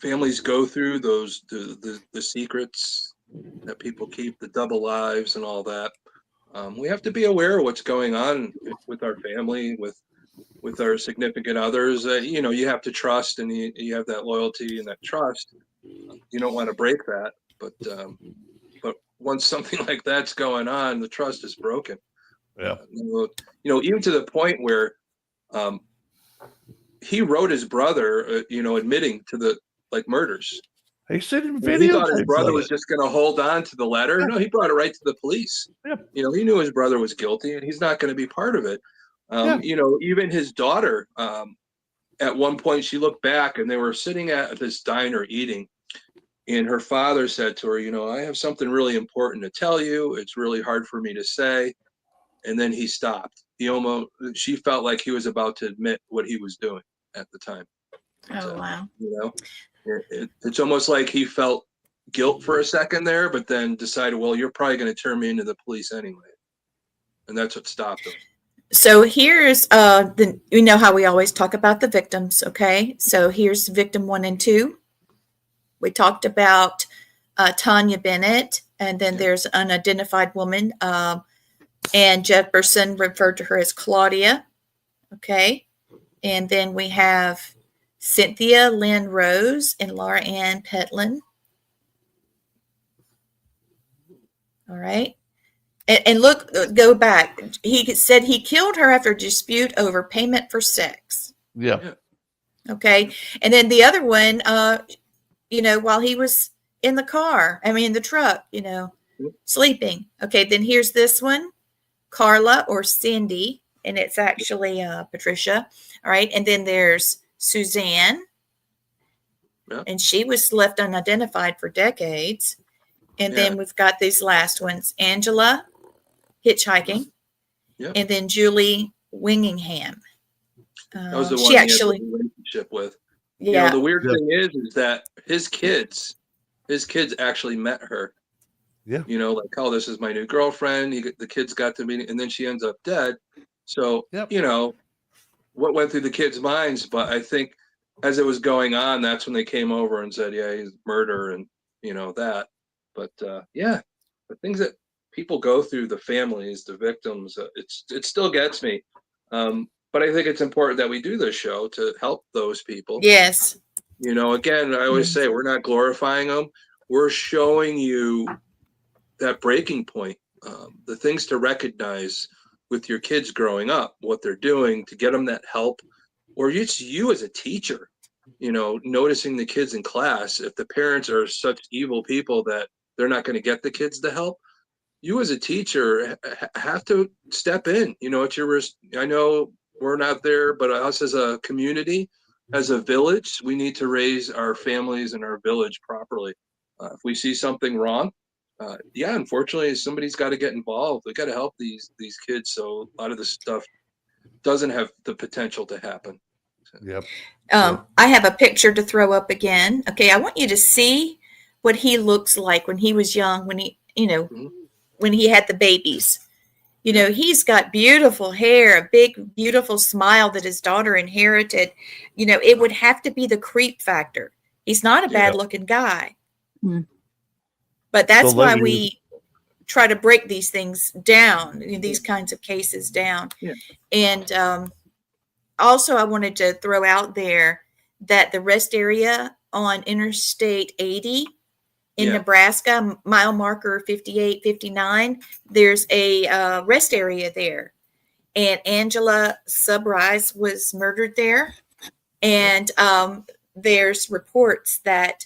families go through, those the secrets that people keep, the double lives and all that. We have to be aware of what's going on with our family, with our significant others. You know, you have to trust, and you have that loyalty and that trust. You don't want to break that, but once something like that's going on, the trust is broken. Yeah. You know, even to the point where he wrote his brother, you know, admitting to the murders. He sent him He thought his videotapes brother of was it. just going to hold on to the letter. Yeah. No, he brought it right to the police. Yep. You know, he knew his brother was guilty, and he's not going to be part of it. Yeah. You know, even his daughter, at one point, she looked back, and they were sitting at this diner eating, and her father said to her, you know, I have something really important to tell you. It's really hard for me to say. And then he stopped. She felt like he was about to admit what he was doing at the time. Oh, wow. You know, it's almost like he felt guilt for a second there, but then decided, well, you're probably going to turn me into the police anyway. And that's what stopped him. So here's you know how we always talk about the victims, okay? So here's victim 1 and 2. We talked about Tanya Bennett, and then there's an unidentified woman, and Jefferson referred to her as Claudia, okay? And then we have Cynthia Lynn Rose and Laura Ann Petlin. All right. And look, go back. He said he killed her after a dispute over payment for sex. Yeah. Okay. And then the other one, you know, while he was in the car, in the truck, you know, sleeping. Okay. Then here's this one, Carla or Cindy, and it's actually Patricia. All right. And then there's Suzanne, and she was left unidentified for decades. And then we've got these last ones, Angela hitchhiking, and then Julie Wingingham. That was the one she he had actually the relationship with. Yeah. You know, the weird thing is that his kids actually met her. Yeah. You know, like, oh, this is my new girlfriend. The kids got to meet, and then she ends up dead. So, you know, what went through the kids' minds? But I think as it was going on, that's when they came over and said, yeah, he's murder, and you know that. But yeah, the things that people go through, the families, the victims, it still gets me. But I think it's important that we do this show to help those people. Yes. You know, again, I always say we're not glorifying them. We're showing you that breaking point, the things to recognize with your kids growing up, what they're doing to get them that help, or it's you as a teacher, you know, noticing the kids in class. If the parents are such evil people that they're not going to get the kids the help, you as a teacher have to step in. You know, I know we're not there, but us as a community, as a village, we need to raise our families and our village properly. If we see something wrong, unfortunately, somebody's got to get involved. We got to help these kids, so a lot of this stuff doesn't have the potential to happen. Yep. I have a picture to throw up again. Okay, I want you to see what he looks like when he was young, when he, you know, when he had the babies. You know, he's got beautiful hair, a big, beautiful smile that his daughter inherited. You know, it would have to be the creep factor. He's not a bad looking guy. But that's why we try to break these things down, these kinds of cases down. And also, I wanted to throw out there that the rest area on Interstate 80 in Nebraska, mile marker 58, 59, there's a rest area there. And Angela Subrise was murdered there. And there's reports that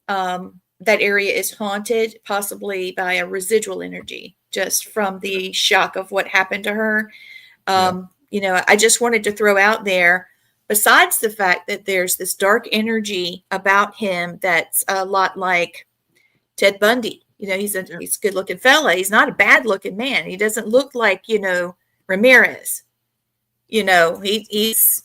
that area is haunted, possibly by a residual energy, just from the shock of what happened to her. You know, I just wanted to throw out there, besides the fact that there's this dark energy about him that's a lot like Ted Bundy. You know, he's a good looking fella. He's not a bad looking man. He doesn't look like, you know, Ramirez. You know, he's,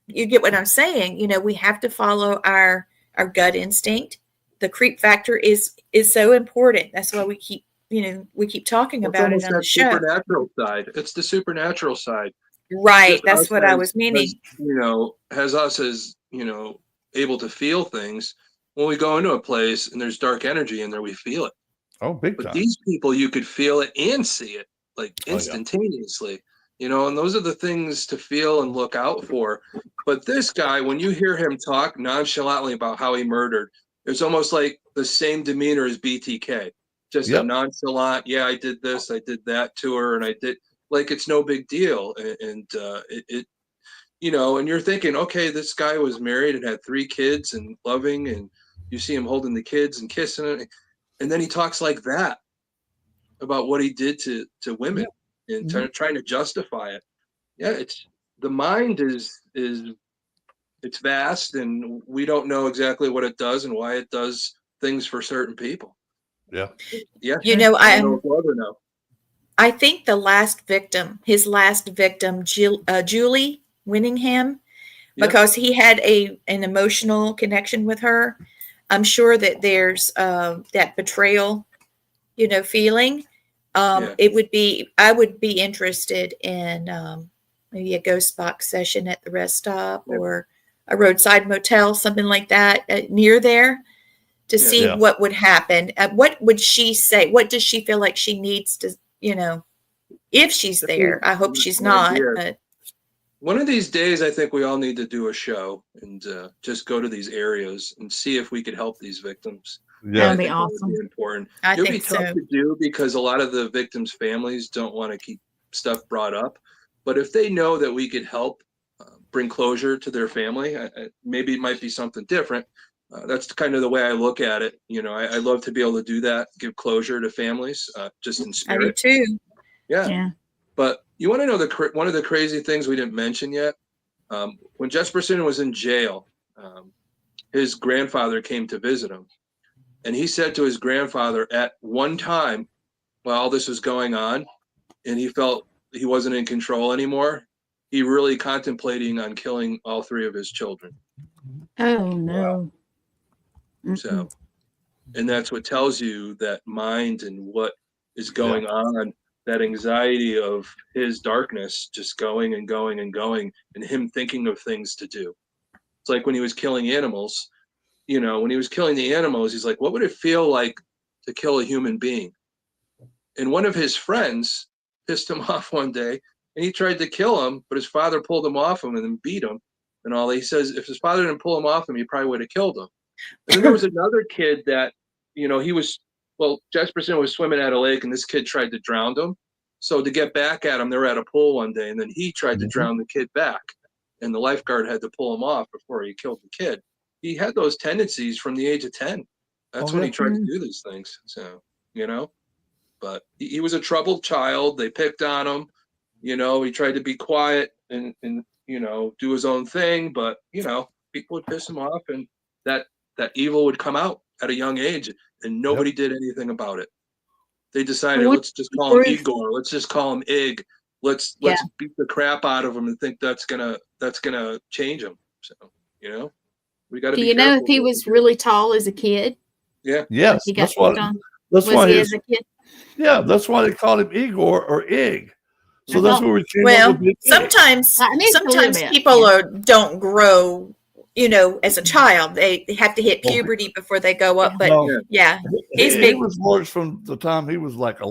you get what I'm saying. You know, we have to follow our gut instinct. The creep factor is so important. That's why we keep talking about it on the show. Supernatural side. It's the supernatural side. Right. That's what I was meaning. You know, has us as, you know, able to feel things. When we go into a place and there's dark energy in there, we feel it. Oh, big time. But these people, you could feel it and see it like instantaneously. You know, and those are the things to feel and look out for. But this guy, when you hear him talk nonchalantly about how he murdered, it's almost like the same demeanor as BTK. Just a nonchalant, I did this, I did that to her, and I did, like, it's no big deal. And it you know, and you're thinking, okay, this guy was married and had 3 kids and loving, and You see him holding the kids and kissing it, and then he talks like that about what he did to women and trying to justify it. Yeah, it's the mind is it's vast, and we don't know exactly what it does and why it does things for certain people. Yeah. Yeah. You know, I don't know. I think his last victim, Julie Winningham, because he had an emotional connection with her. I'm sure that there's that betrayal, feeling. I would be interested in maybe a ghost box session at the rest stop or a roadside motel, something like that near there, to see what would happen. What would she say? What does she feel like she needs to, if she's there? I hope she's not. But one of these days, I think we all need to do a show and just go to these areas and see if we could help these victims. Yeah, that'd be awesome. Would be important. I It'll think be tough so to do because a lot of the victims' families don't want to keep stuff brought up. But if they know that we could help bring closure to their family, maybe it might be something different. That's kind of the way I look at it. I love to be able to do that, give closure to families, just in spirit. I do too. Yeah. But you want to know one of the crazy things we didn't mention yet? When Jesperson was in jail, his grandfather came to visit him. And he said to his grandfather at one time, while all this was going on, and he felt he wasn't in control anymore, he really contemplating on killing all 3 of his children. Oh, no. Wow. So, and that's what tells you that mind and what is going on, that anxiety of his darkness just going and going and going, and him thinking of things to do. It's like when he was killing animals, when he was killing the animals, he's like, what would it feel like to kill a human being? And one of his friends pissed him off one day, and he tried to kill him, but his father pulled him off him and then beat him and all. He says if his father didn't pull him off him, he probably would have killed him. And then there was another kid that, Jesperson was swimming at a lake, and this kid tried to drown him. So to get back at him, they were at a pool one day, and then he tried to drown the kid back, and the lifeguard had to pull him off before he killed the kid. He had those tendencies from the age of 10. That's when he tried to do these things. So, but he was a troubled child. They picked on him. He tried to be quiet and do his own thing. But, people would piss him off, and that evil would come out at a young age, and nobody did anything about it. They decided, let's just call him Igor. Let's just call him Ig. Let's beat the crap out of him and think that's gonna change him. So, we got to. Do you know if he was really tall as a kid? Yeah. Yes. That's why as a kid? Yeah, that's why they called him Igor or Ig. So that's where we came up with sometimes people don't grow, as a child. They have to hit puberty before they go up. But he's big. He was large from the time he was like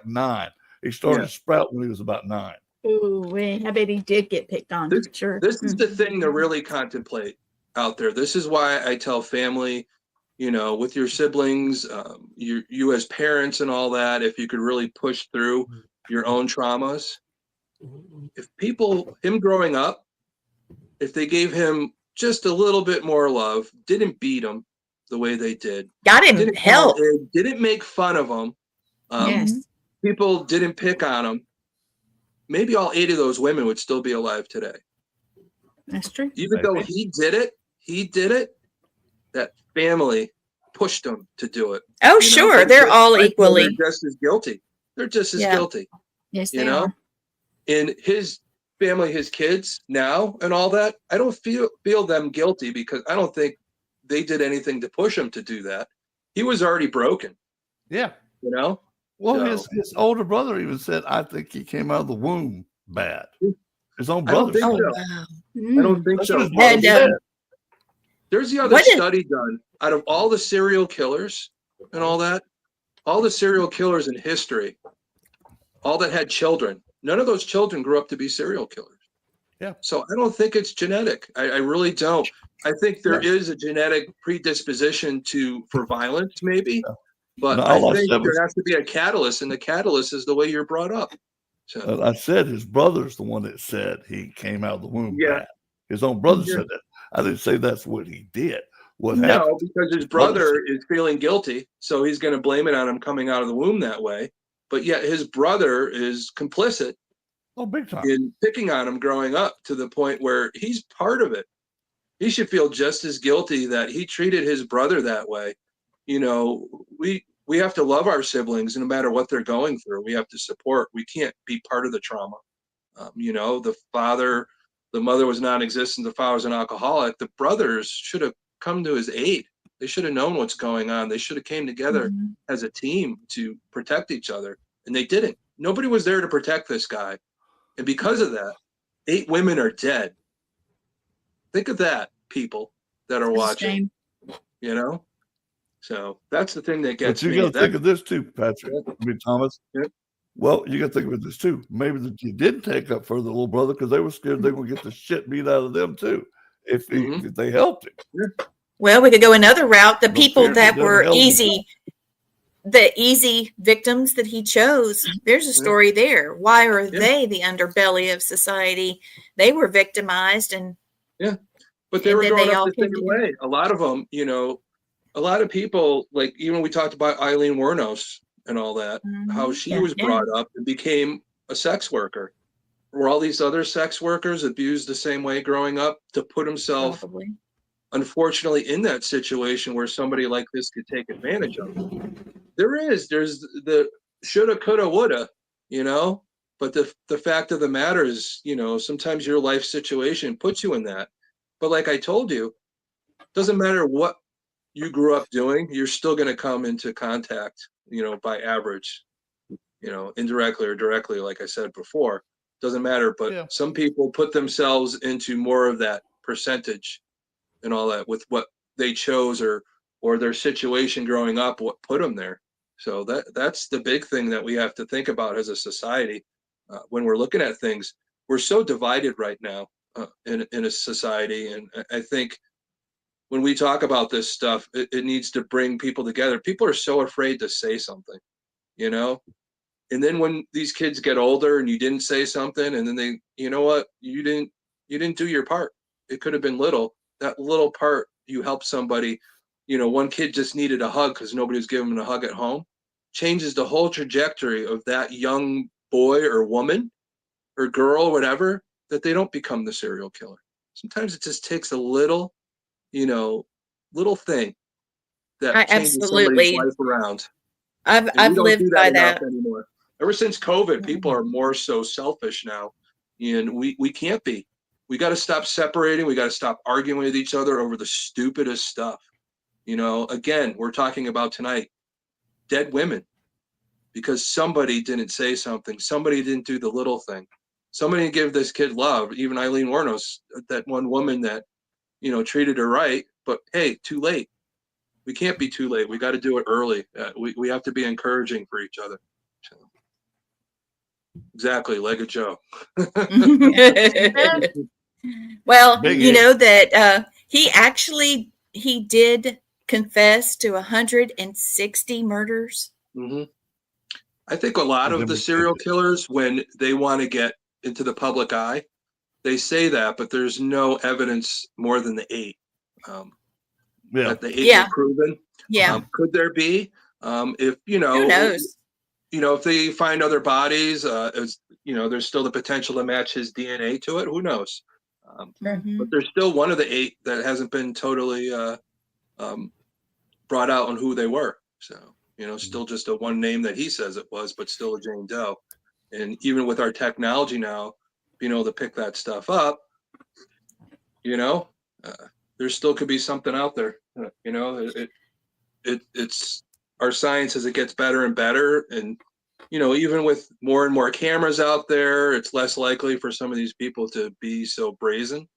9. He started sprouting when he was about 9. Ooh, I bet he did get picked on. Sure. This is the thing to really contemplate out there. This is why I tell family, with your siblings, you as parents and all that, if you could really push through your own traumas. If him growing up, if they gave him just a little bit more love, didn't beat him the way they did, got him help, didn't make fun of him, people didn't pick on him, maybe all 8 of those women would still be alive today. That's true. Even though he did it, that family pushed him to do it. Oh, sure. They're all equally. They're just as guilty. They're just as guilty. Yes, they are. In his family, his kids now and all that, I don't feel them guilty because I don't think they did anything to push him to do that. He was already broken. Yeah. Well, his older brother even said, I think he came out of the womb bad. His own brother. I don't think so. There's the other study done out of all the serial killers and all that, all the serial killers in history, all that had children, none of those children grew up to be serial killers. Yeah. So I don't think it's genetic. I really don't. I think there is a genetic predisposition for violence, maybe. Yeah. But I think there has to be a catalyst, and the catalyst is the way you're brought up. So I said his brother's the one that said he came out of the womb bad. His own brother said that. I didn't say that's what he did. what happened. No, because his brother is feeling guilty, so he's going to blame it on him coming out of the womb that way. But yet his brother is complicit Big time. in picking on him growing up to the point where he's part of it. He should feel just as guilty that he treated his brother that way. You know, we have to love our siblings no matter what they're going through. We have to support. We can't be part of the trauma. You know, the mother was non-existent. The father was an alcoholic. The brothers should have come to his aid. They should have known what's going on. They should have came together as a team to protect each other, and they didn't. Nobody was there to protect this guy, and because of that, 8 women are dead. Think of that, people that are watching. You know, so that's the thing that gets me. But you got to think of this too, Patrick. I mean, Thomas. Yeah. Well, you got to think of this too. Maybe that you didn't take up for the little brother because they were scared they would get the shit beat out of them too if they helped him. Yeah. Well, we could go another route. The people that were the easy victims that he chose. There's a story there. Why are they the underbelly of society? They were victimized and but they were growing up the same way. A lot of them, you know, a lot of people, like even we talked about Eileen Wuornos and all that, how she was brought up and became a sex worker. Were all these other sex workers abused the same way growing up to put himself, unfortunately, in that situation where somebody like this could take advantage of them? There's the shoulda, coulda, woulda, you know, but the fact of the matter is, you know, sometimes your life situation puts you in that. But like I told you, doesn't matter what you grew up doing, you're still going to come into contact, you know, by average, you know, indirectly or directly, like I said before, doesn't matter. But some people put themselves into more of that percentage and all that with what they chose or their situation growing up, what put them there. So that's the big thing that we have to think about as a society when we're looking at things. We're so divided right now in a society. And I think when we talk about this stuff, it needs to bring people together. People are so afraid to say something, you know? And then when these kids get older and you didn't say something, and then they, you know what, you didn't do your part. It could have been little. That little part, you helped somebody. You know, one kid just needed a hug because nobody was giving him a hug at home. Changes the whole trajectory of that young boy or woman or girl or whatever, that they don't become the serial killer. Sometimes it just takes a little, you know, little thing that changes somebody's life around. I've lived by that anymore. Ever since COVID, people are more so selfish now, and we can't be. We got to stop separating. We got to stop arguing with each other over the stupidest stuff. You know, again, we're talking about tonight, dead women, because somebody didn't say something. Somebody didn't do the little thing. Somebody didn't give this kid love. Even Eileen Wuornos, that one woman that, you know, treated her right. But hey, too late. We can't be too late. We got to do it early. We have to be encouraging for each other. So, exactly, like a Joe. Well, you know that he did confess to 160 murders. I think a lot of the serial killers, when they want to get into the public eye, they say that, but there's no evidence more than the 8. That the 8 were proven. Could there be? If you know, who knows? You know, if they find other bodies, you know, there's still the potential to match his DNA to it. Who knows? But there's still one of the 8 that hasn't been totally brought out on who they were. So, you know, still just a one name that he says it was, but still a Jane Doe. And even with our technology now, being able to pick that stuff up, you know, there still could be something out there. You know, it's our science as it gets better and better. And, you know, even with more and more cameras out there, it's less likely for some of these people to be so brazen.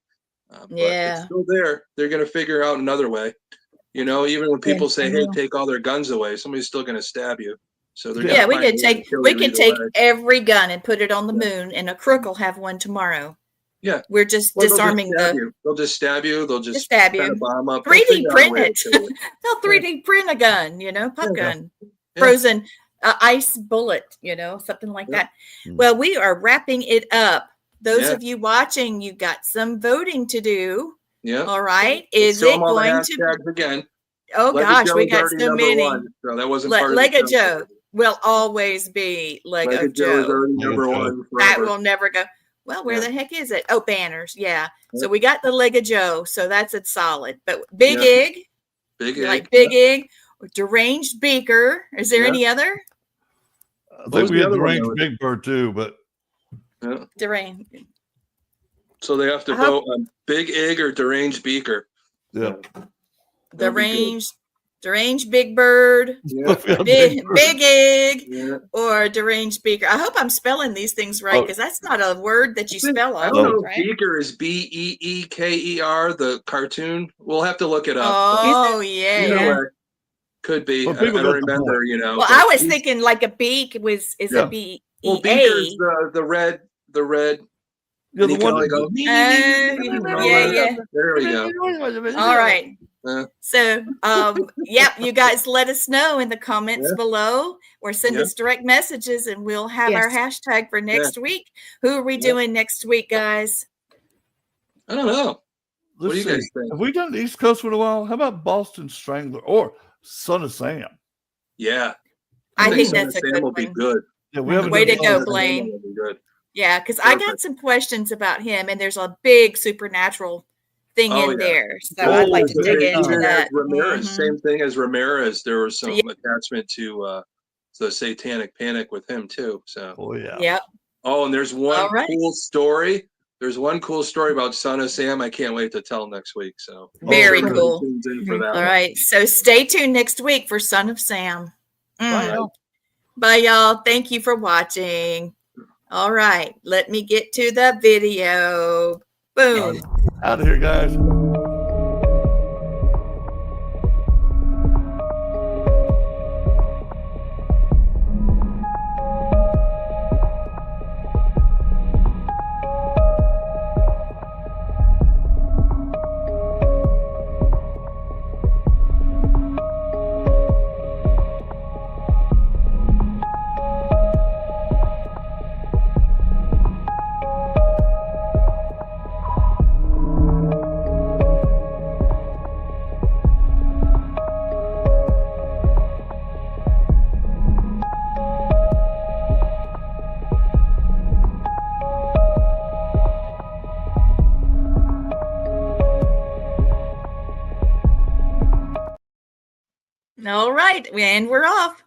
But it's still there. They're going to figure out another way. You know, even when people say, "Hey, take all their guns away," somebody's still going to stab you. So we can take every gun and put it on the moon, and a crook will have one tomorrow. Yeah, we're just disarming They'll just stab you. They'll just stab you. A bomb up. 3D print it. They'll 3D print a gun. You know, pop gun, frozen ice bullet. You know, something like that. Well, we are wrapping it up. Those of you watching, you got some voting to do. Yeah. All right. Let's Is show it them all the going to? hashtags again. Oh Leg of gosh, Joe we is got already so number many. one, so that wasn't part of Leg the of Joe will always be Leg Leg of of Joe is Joe. already Leg of number Joe. one That forever. will never go. Well, where Yeah. the heck is it? Oh, banners. Yeah. So Yep. we got the Leg of Joe. So that's a solid. But Big Yeah. Egg, Big you Egg. like Big Egg, Deranged Beaker. Is there Yeah. any other? I was think we the had other the one range that was- Big Bird too, but Yeah. Deranged. So they have to I hope- vote on Big Egg or Deranged Beaker. yeah. That'd be good. Deranged Big Bird, Yeah. Big Egg, Yeah. or Deranged Beaker. I hope I'm spelling these things right Oh. because that's not a word that you spell I out, don't know if right? Beaker is Beekeker, the cartoon. We'll have to look it up. Oh, yeah. Either yeah. way, could be. Well, I people don't got the remember, point. Well, but I was he's- thinking like a beak is Yeah. a B Well, E Beaker's A. the red. Yeah, And the he can one only go. Yeah. There we go. All right. Yeah. So, you guys let us know in the comments Yeah. below or send Yeah. us direct messages and we'll have our hashtag for next week. Who are we Yeah. doing next week, guys? I don't know. What Let's do you see. guys think? Have we done the East Coast for a while? How about Boston Strangler or Son of Sam? Yeah. I think Son of that's a Sam good will be one. good. Yeah, we haven't Way done to Son go, of Sam. Blaine. Will be good. Yeah, because I got Perfect. some questions about him, and there's a big supernatural thing Oh, in yeah. there. So Oh, I'd like to the dig big into time. that. Ramirez, Mhm. same thing as Ramirez. There was some Yeah. attachment to the Satanic Panic with him too. So, Oh yeah. Yep. oh, and there's one All right. cool story. There's one cool story about Son of Sam. I can't wait to tell next week. So Very everybody cool. tunes in for that. All one. right. So stay tuned next week for Son of Sam. Bye, y'all. Bye, y'all. Thank you for watching. All right. Let me get to the video. Boom. Out of here, guys. All right. And we're off.